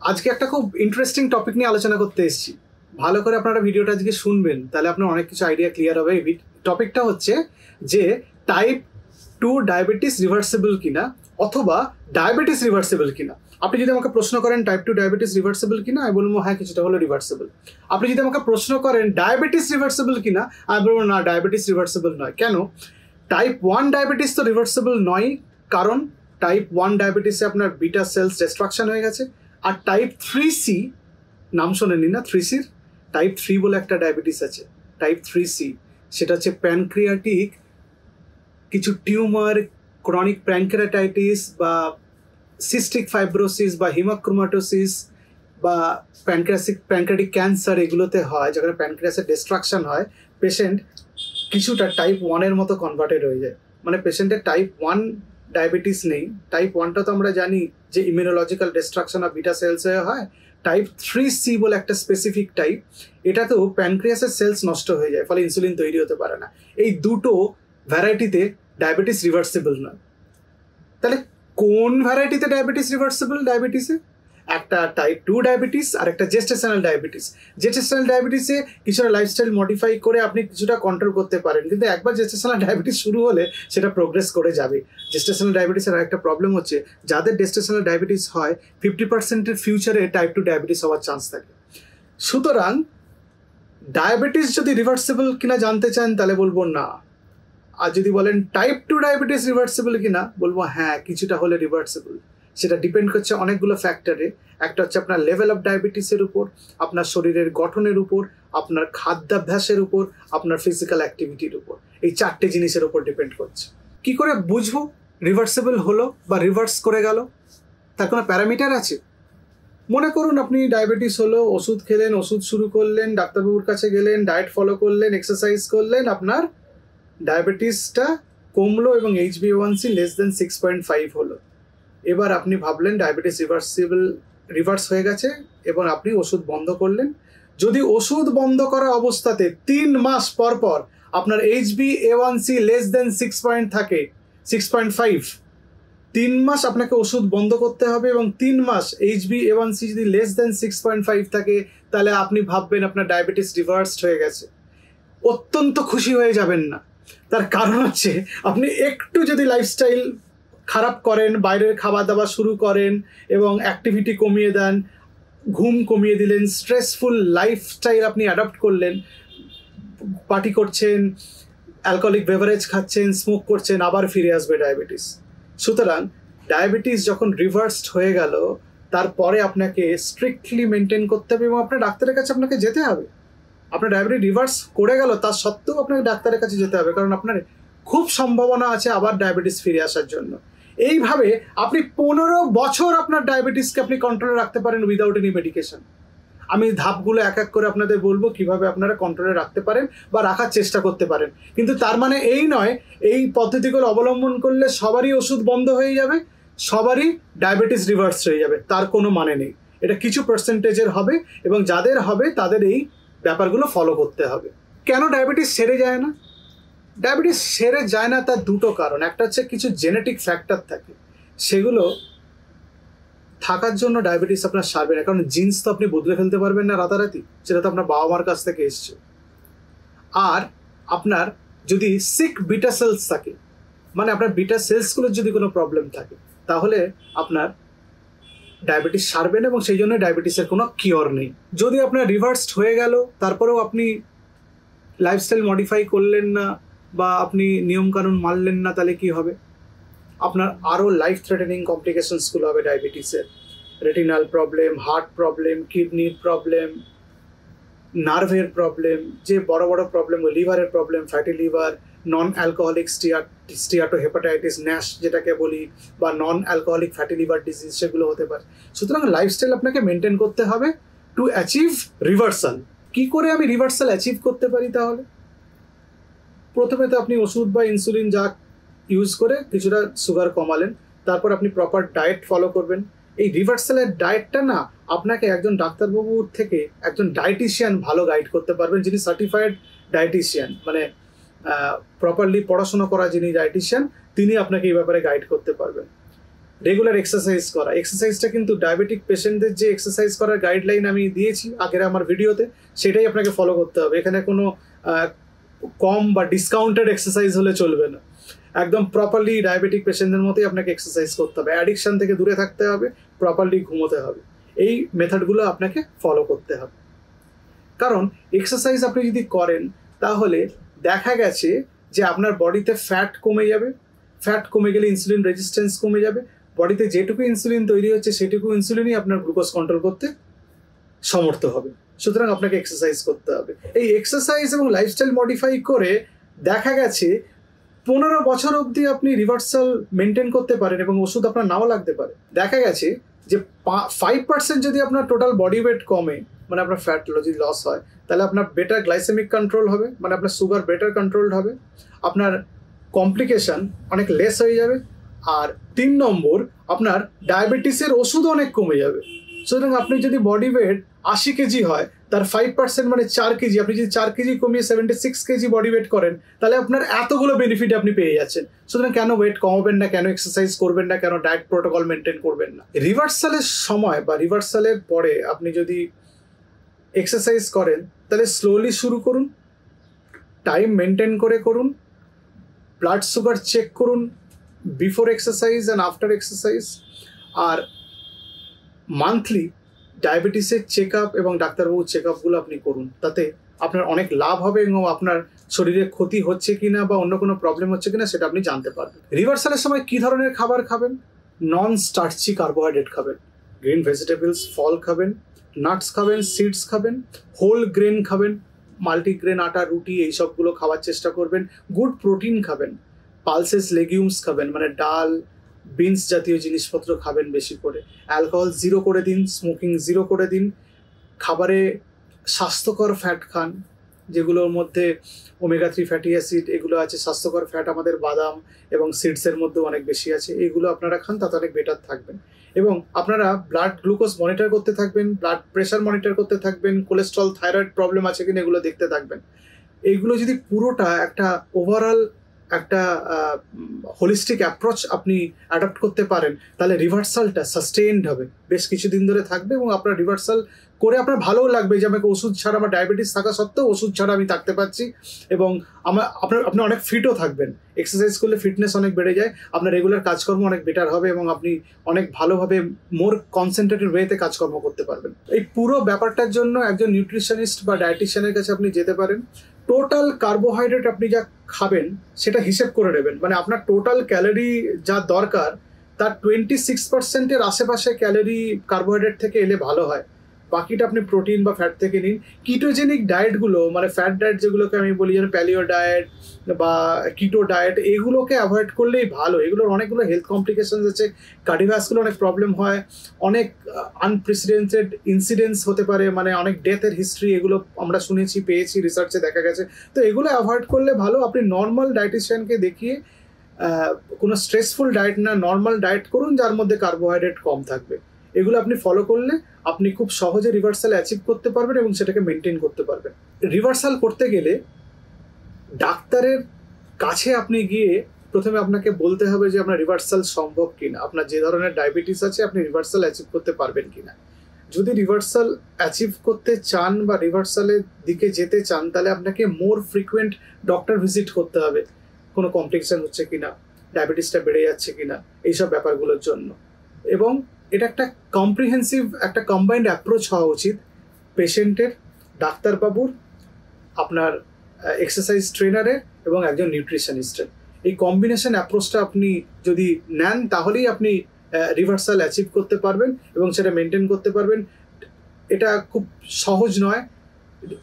আজকে একটা খুব ইন্টারেস্টিং টপিক নিয়ে আলোচনা করতে এসেছি। ভালো করে আপনারা ভিডিওটা আজকে শুনবেন, তাহলে আপনার অনেক কিছু আইডিয়া ক্লিয়ার হবে। টপিকটা হচ্ছে যে টাইপ 2 ডায়াবেটিস রিভার্সিবল কিনা অথবা ডায়াবেটিস রিভার্সিবল কিনা। আপনি যদি আমাকে প্রশ্ন করেন টাইপ 2 ডায়াবেটিস রিভার্সিবল কিনা, আমি বলবো হ্যাঁ কিছুটা হলো রিভার্সিবল। আপনি যদি আমাকে প্রশ্ন করেন ডায়াবেটিস রিভার্সিবল কিনা, আমি বলবো না ডায়াবেটিস রিভার্সিবল নয়। কেন? টাইপ 1 ডায়াবেটিস তো রিভার্সিবল নয়, কারণ টাইপ 1 ডায়াবেটিসে আপনার বিটা সেলস ডিস্ট্রাকশন হয়ে গেছে। আর টাইপ 3C নাম শোনেনি না? 3Cর টাইপ 3 বলে একটা ডায়াবেটিস আছে, টাইপ 3C। সেটা হচ্ছে প্যানক্রিয়াটিক কিছু টিউমার, ক্রনিক প্যানক্রিয়াটাইটিস বা সিস্টিক ফাইব্রোসিস বা হিমাক্রোমাটোসিস বা প্যানক্রিয়াটিক ক্যান্সার, এগুলোতে হয় যেখানে প্যানক্রিয়াসের ডিস্ট্রাকশন হয়। পেশেন্ট কিছুটা টাইপ 1-এর মতো কনভার্টেড হয়ে যায়, মানে পেশেন্টের টাইপ 1 ডায়াবেটিস নেই। টাইপ 1টা তো আমরা জানি যে immunological destruction of beta cells হয়ে হয়। টাইপ 3C বলে একটা স্পেসিফিক টাইপ, এটাতেও প্যানক্রিয়াসের সেলস নষ্ট হয়ে যায়, ফলে ইনসুলিন তৈরি হতে পারে না। এই দুটো ভ্যারাইটিতে ডায়াবেটিস রিভার্সিবল নয়। তাহলে কোন ভ্যারাইটিতে ডায়াবেটিস রিভার্সিবল? ডায়াবেটিসে একটা টাইপ 2 ডায়াবেটিস আর একটা জেস্টেশনাল ডায়াবেটিস। জেস্টেশনাল ডায়াবেটিসে কিছুটা লাইফস্টাইল মডিফাই করে আপনি কিছুটা কন্ট্রোল করতে পারেন, কিন্তু একবার জেস্টেশনাল ডায়াবেটিস শুরু হলে সেটা প্রোগ্রেস করে যাবে। জেস্টেশনাল ডায়াবেটিসের একটা প্রবলেম হচ্ছে, যাদের জেস্টেশনাল ডায়াবেটিস হয় 50%-এর ফিউচারে টাইপ 2 ডায়াবেটিস হওয়ার চান্স থাকে। সুতরাং ডায়াবেটিস যদি রিভার্সিবল কিনা জানতে চান, তাহলে বলবো না। আর যদি বলেন টাইপ 2 ডায়াবেটিস রিভার্সিবল কিনা, বলবো হ্যাঁ কিছুটা হলে রিভার্সিবল। সেটা ডিপেন্ড করছে অনেকগুলো ফ্যাক্টরে। একটা হচ্ছে আপনার লেভেল অফ ডায়াবেটিসের উপর, আপনার শরীরের গঠনের উপর, আপনার খাদ্যাভ্যাসের উপর, আপনার ফিজিক্যাল অ্যাক্টিভিটির উপর। এই 4টে জিনিসের উপর ডিপেন্ড করছে। কি করে বুঝবো রিভার্সিবল হলো বা রিভার্স করে গেল? তার কোনো প্যারামিটার আছে? মনে করুন আপনি ডায়াবেটিস হলো, ওষুধ খেলেন, ওষুধ শুরু করলেন, ডাক্তারবাবুর কাছে গেলেন, ডায়েট ফলো করলেন, এক্সারসাইজ করলেন, আপনার ডায়াবেটিসটা কমলো এবং HbA1c লেস দেন 6.5 হলো। এবার আপনি ভাবলেন ডায়াবেটিস রিভার্স হয়ে গেছে এবং আপনি ওষুধ বন্ধ করলেন। যদি ওষুধ বন্ধ করা অবস্থাতে 3 মাস পর পর আপনার HbA1c লেস দেন 6.5, 3 মাস আপনাকে ওষুধ বন্ধ করতে হবে এবং 3 মাস HbA1c যদি লেস দেন 6.5 থাকে, তাহলে আপনি ভাববেন আপনার ডায়াবেটিস রিভার্সড হয়ে গেছে। অত্যন্ত খুশি হয়ে যাবেন না। তার কারণ হচ্ছে আপনি একটু যদি লাইফস্টাইল খারাপ করেন, বাইরের খাবার দাবার শুরু করেন এবং অ্যাক্টিভিটি কমিয়ে দেন, ঘুম কমিয়ে দিলেন, স্ট্রেসফুল লাইফস্টাইল আপনি অ্যাডপ্ট করলেন, পার্টি করছেন, অ্যালকোহলিক বেভারেজ খাচ্ছেন, স্মোক করছেন, আবার ফিরে আসবে ডায়াবেটিস। সুতরাং ডায়াবেটিস যখন রিভার্সড হয়ে গেল, তারপরে আপনাকে স্ট্রিক্টলি মেনটেন করতে হবে এবং আপনার ডাক্তারের কাছে আপনাকে যেতে হবে। আপনার ডায়াবেটিস রিভার্স করে গেল, তার সত্ত্বেও আপনাকে ডাক্তারের কাছে যেতে হবে, কারণ আপনার খুব সম্ভাবনা আছে আবার ডায়াবেটিস ফিরে আসার জন্য। এইভাবে আপনি 15 বছর আপনার ডায়াবেটিসকে আপনি কন্ট্রোলে রাখতে পারেন উইদাউট এনি মেডিকেশন। আমি ধাপগুলো এক এক করে আপনাদের বলবো কিভাবে আপনারা কন্ট্রোলে রাখতে পারেন বা রাখার চেষ্টা করতে পারেন। কিন্তু তার মানে এই নয় এই পদ্ধতিগুলো অবলম্বন করলে সবারই ওষুধ বন্ধ হয়ে যাবে, সবারই ডায়াবেটিস রিভার্স হয়ে যাবে, তার কোনো মানে নেই। এটা কিছু পার্সেন্টেজের হবে এবং যাদের হবে তাদের এই ব্যাপারগুলো ফলো করতে হবে। কেন ডায়াবেটিস সেরে যায় না? ডায়াবেটিস সেরে যায় না তার দুটো কারণ। একটা হচ্ছে কিছু জেনেটিক ফ্যাক্টর থাকে, সেগুলো থাকার জন্য ডায়াবেটিস আপনার সারবে না, কারণ জিন্স তো আপনি বদলে ফেলতে পারবেন না রাতারাতি, সেটা তো আপনার বাবা মার কাছ থেকে এসছে। আর আপনার যদি সিক বিটা সেলস থাকে, মানে আপনার বিটা সেলসগুলোর যদি কোনো প্রবলেম থাকে, তাহলে আপনার ডায়াবেটিস সারবে না এবং সেই জন্য ডায়াবেটিসের কোনো কিওর নেই। যদি আপনার রিভার্সড হয়ে গেল, তারপরেও আপনি লাইফস্টাইল মডিফাই করলেন না বা আপনি নিয়মকানুন মানলেন না, তাহলে কি হবে? আপনার আরও লাইফ থ্রেটেনিং কমপ্লিকেশনসগুলো হবে ডায়াবেটিসের। রেটিনাল প্রবলেম, হার্ট প্রবলেম, কিডনির প্রবলেম, নার্ভের প্রবলেম, যে বড় বড় প্রবলেম, লিভারের problem, fatty liver, non alcoholic steatohepatitis Nash যেটাকে বলি, বা non alcoholic fatty liver disease, সেগুলো হতে পারে। সুতরাং লাইফস্টাইল আপনাকে মেনটেন করতে হবে টু অ্যাচিভ রিভার্সাল। কি করে আমি রিভার্সাল অ্যাচিভ করতে পারি? তাহলে প্রথমে তো আপনি ওষুধ বা ইনসুলিন যা ইউজ করে কিছুটা সুগার কমালেন, তারপর আপনি প্রপার ডায়েট ফলো করবেন। এই রিভার্সালের ডায়েটটা না আপনাকে একজন ডাক্তারবাবুর থেকে একজন ডায়েটিশিয়ান ভালো গাইড করতে পারবেন, যিনি সার্টিফাইড ডায়েটিশিয়ান, মানে প্রপারলি পড়াশোনা করা যিনি ডায়েটিশিয়ান, তিনি আপনাকে এই ব্যাপারে গাইড করতে পারবেন। রেগুলার এক্সারসাইজ করা। এক্সারসাইজটা কিন্তু ডায়াবেটিক পেশেন্টদের যে এক্সারসাইজ করার গাইডলাইন আমি দিয়েছি আগের আমার ভিডিওতে, সেটাই আপনাকে ফলো করতে হবে। এখানে কোনো কম বা ডিসকাউন্টেড এক্সারসাইজ হলে চলবে না, একদম প্রপারলি ডায়াবেটিক পেশেন্টদের মতোই আপনাকে এক্সারসাইজ করতে হবে। অ্যাডিকশান থেকে দূরে থাকতে হবে, প্রপারলি ঘুমোতে হবে, এই মেথডগুলো আপনাকে ফলো করতে হবে। কারণ এক্সারসাইজ আপনি যদি করেন তাহলে দেখা গেছে যে আপনার বডিতে ফ্যাট কমে যাবে, ফ্যাট কমে গেলে ইনসুলিন রেজিস্ট্যান্স কমে যাবে, বডিতে যেটুকু ইনসুলিন তৈরি হচ্ছে সেটুকু ইনসুলিনই আপনার গ্লুকোজ কন্ট্রোল করতে সমর্থ হবে। সুতরাং আপনাকে এক্সারসাইজ করতে হবে। এই এক্সারসাইজ এবং লাইফস্টাইল মডিফাই করে দেখা গেছে 15 বছর অবধি আপনি রিভার্সাল মেনটেন করতে পারেন এবং ওষুধ আপনার নাও লাগতে পারে। দেখা গেছে যে 5% যদি আপনার টোটাল বডি ওয়েট কমে, মানে আপনার ফ্যাট যদি লস হয়, তাহলে আপনার বেটার গ্লাইসেমিক কন্ট্রোল হবে, মানে আপনার সুগার বেটার কন্ট্রোলড হবে, আপনার কমপ্লিকেশন অনেক লেস হয়ে যাবে। আর 3 নম্বর, আপনার ডায়াবেটিসের ওষুধ অনেক কমে যাবে। সুতরাং আপনি যদি বডি ওয়েট 80 কেজি হয়, তার 5% মানে 4 কেজি, আপনি যদি 4 কেজি কমিয়ে 76 কেজি বডি ওয়েট করেন, তাহলে আপনার এতগুলো বেনিফিট আপনি পেয়ে যাচ্ছেন। সুতরাং কেন ওয়েট কমাবেন না, কেন এক্সারসাইজ করবেন না, কেন ডায়েট প্রোটোকল মেনটেন করবেন না? রিভার্সালের সময় বা রিভার্সালের পরে আপনি যদি এক্সারসাইজ করেন তাহলে স্লোলি শুরু করুন, টাইম মেনটেন করে করুন, ব্লাড সুগার চেক করুন before exercise and after exercise, আর মান্থলি ডায়াবেটিসের চেক আপ এবং ডাক্তারবাবুর চেক আপগুলো আপনি করুন। তাতে আপনার অনেক লাভ হবে এবং আপনার শরীরে ক্ষতি হচ্ছে কিনা বা অন্য কোনো প্রবলেম হচ্ছে কিনা সেটা আপনি জানতে পারবেন। রিভার্সালের সময় কী ধরনের খাবার খাবেন? নন স্টার্চি কার্বোহাইড্রেট খাবেন, গ্রিন ভেজিটেবলস, ফল খাবেন, নাটস খাবেন, সিডস খাবেন, হোল গ্রেন খাবেন, মাল্টিগ্রেন আটা, রুটি, এইসবগুলো খাওয়ার চেষ্টা করবেন। গুড প্রোটিন খাবেন, পালসেস লেগিউমস খাবেন, মানে ডাল, বিনস জাতীয় জিনিসপত্র খাবেন বেশি করে। অ্যালকোহল 0 করে দিন, স্মোকিং 0 করে দিন। খাবারে স্বাস্থ্যকর ফ্যাট খান, যেগুলোর মধ্যে ওমেগা 3 ফ্যাটি অ্যাসিড এগুলো আছে। স্বাস্থ্যকর ফ্যাট আমাদের বাদাম এবং সিডসের মধ্যেও অনেক বেশি আছে, এগুলো আপনারা খান, তাতে অনেক বেটার থাকবেন। এবং আপনারা ব্লাড গ্লুকোজ মনিটর করতে থাকবেন, ব্লাড প্রেশার মনিটর করতে থাকবেন, কোলেস্ট্রল, থাইরয়েড প্রবলেম আছে কিনা এগুলো দেখতে থাকবেন। এইগুলো যদি পুরোটা একটা ওভারঅল একটা হোলিস্টিক অ্যাপ্রোচ আপনি অ্যাডাপ্ট করতে পারেন, তাহলে রিভার্সালটা সাস্টেইনড হবে, বেশ কিছুদিন ধরে থাকবে এবং আপনার রিভার্সাল করে আপনার ভালোও লাগবে যে আমাকে ওষুধ ছাড়া, আমার ডায়াবেটিস থাকা সত্ত্বেও ওষুধ ছাড়া আমি থাকতে পারছি। এবং আপনি অনেক ফিটও থাকবেন। এক্সারসাইজ করলে ফিটনেস অনেক বেড়ে যায়, আপনার রেগুলার কাজকর্ম অনেক বেটার হবে এবং আপনি অনেক ভালোভাবে মোর কনসেন্ট্রেটেড ওয়েতে কাজকর্ম করতে পারবেন। এই পুরো ব্যাপারটার জন্য একজন নিউট্রিশনিস্ট বা ডায়েটিশিয়ানের কাছে আপনি যেতে পারেন। টোটাল কার্বোহাইড্রেট আপনি যা খাবেন সেটা হিসেব করে নেবেন, মানে আপনার টোটাল ক্যালোরি যা দরকার তার 26%-এর আশেপাশে ক্যালোরি কার্বোহাইড্রেট থেকে এলে ভালো হয়। বাকিটা আপনি প্রোটিন বা ফ্যাট থেকে নিন। কিটোজেনিক ডায়েটগুলো, মানে ফ্যাট ডায়েট যেগুলোকে আমি বলি, যেন প্যালিও ডায়েট বা কিটো ডায়েট, এগুলোকে অ্যাভয়েড করলেই ভালো। এগুলোর অনেকগুলো হেলথ কমপ্লিকেশনস আছে, কার্ডিওভাস্কুলার অনেক প্রবলেম হয়, অনেক আনপ্রেসিডেন্টেড ইনসিডেন্টস হতে পারে, মানে অনেক ডেথের হিস্ট্রি এগুলো আমরা শুনেছি, পেয়েছি, রিসার্চে দেখা গেছে। তো এগুলো অ্যাভয়েড করলে ভালো। আপনি নর্মাল ডায়েটিশিয়ানকে দেখিয়ে কোনো স্ট্রেসফুল ডায়েট না, নর্মাল ডায়েট করুন যার মধ্যে কার্বোহাইড্রেট কম থাকবে। এগুলো আপনি ফলো করলে আপনি খুব সহজে রিভার্সাল অ্যাচিভ করতে পারবেন এবং সেটাকে মেনটেন করতে পারবেন। রিভার্সাল করতে গেলে ডাক্তারের কাছে আপনি গিয়ে প্রথমে আপনাকে বলতে হবে যে আপনার রিভার্সাল সম্ভব কিনা, আপনার যে ধরনের ডায়াবেটিস আছে আপনি রিভার্সাল অ্যাচিভ করতে পারবেন কিনা। যদি রিভার্সাল অ্যাচিভ করতে চান বা রিভার্সালের দিকে যেতে চান, তাহলে আপনাকে মোর ফ্রিকুয়েন্ট ডক্টর ভিজিট করতে হবে, কোনো কমপ্লিকেশন হচ্ছে কিনা, ডায়াবেটিসটা বেড়ে যাচ্ছে কিনা, এইসব ব্যাপারগুলোর জন্য। এবং এটা একটা কম্প্রিহেন্সিভ, একটা কম্বাইন্ড অ্যাপ্রোচ হওয়া উচিত পেশেন্টের, ডাক্তারবাবুর, আপনার এক্সারসাইজ ট্রেনারের এবং একজন নিউট্রিশনিস্টের। এই কম্বিনেশন অ্যাপ্রোচটা আপনি যদি নেন তাহলেই আপনি রিভার্সাল অ্যাচিভ করতে পারবেন এবং সেটা মেনটেন করতে পারবেন। এটা খুব সহজ নয়,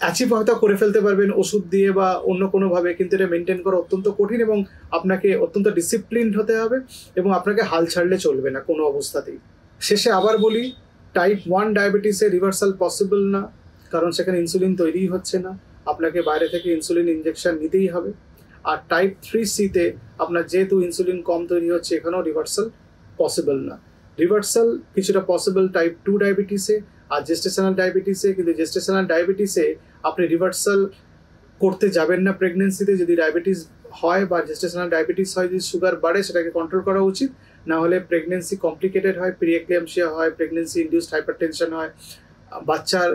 অ্যাচিভ হয়তো করে ফেলতে পারবেন ওষুধ দিয়ে বা অন্য কোনোভাবে, কিন্তু এটা মেনটেন করা অত্যন্ত কঠিন এবং আপনাকে অত্যন্ত ডিসিপ্লিনড হতে হবে এবং আপনাকে হাল ছাড়লে চলবে না কোনো অবস্থাতেই। শেষে আবার বলি, টাইপ 1 ডায়াবেটিসে রিভার্সাল পসিবল না, কারণ সেখানে ইনসুলিন তৈরিই হচ্ছে না, আপনাকে বাইরে থেকে ইনসুলিন ইনজেকশন নিতেই হবে। আর টাইপ 3C-তে আপনার যেহেতু ইনসুলিন কম তৈরি হচ্ছে, এখানেও রিভার্সাল পসিবল না। রিভার্সাল কিছুটা পসিবল টাইপ 2 ডায়াবেটিসে আর জেস্টেশনাল ডায়াবেটিসে, কিন্তু জেস্টেশনাল ডায়াবেটিসে আপনি রিভার্সাল করতে যাবেন না প্রেগনেন্সিতে। যদি ডায়াবেটিস হয় বা জেস্টেশনাল ডায়াবেটিস হয়, যদি সুগার বাড়ে, সেটাকে কন্ট্রোল করা উচিত। না হলে প্রেগনেন্সি কমপ্লিকেটেড হয়, প্রিএক্লিয়ামশিয়া হয়, প্রেগনেন্সি ইনডিউসড হাইপারটেনশন হয়, বাচ্চার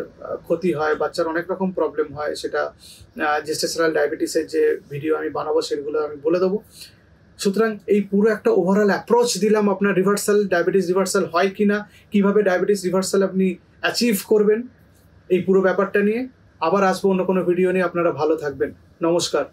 ক্ষতি হয়, বাচ্চার অনেক রকম প্রবলেম হয়। সেটা জেস্টেশনাল ডায়াবেটিসের যে ভিডিও আমি বানাবো সেগুলো আমি বলে দেবো। সুতরাং এই পুরো একটা ওভারঅল অ্যাপ্রোচ দিলাম আপনার রিভার্সাল, ডায়াবেটিস রিভার্সাল হয় কিনা, কিভাবে ডায়াবেটিস রিভার্সাল আপনি অ্যাচিভ করবেন, এই পুরো ব্যাপারটা নিয়ে আবার আসবো অন্য কোনো ভিডিও নিয়ে। আপনারা ভালো থাকবেন, নমস্কার।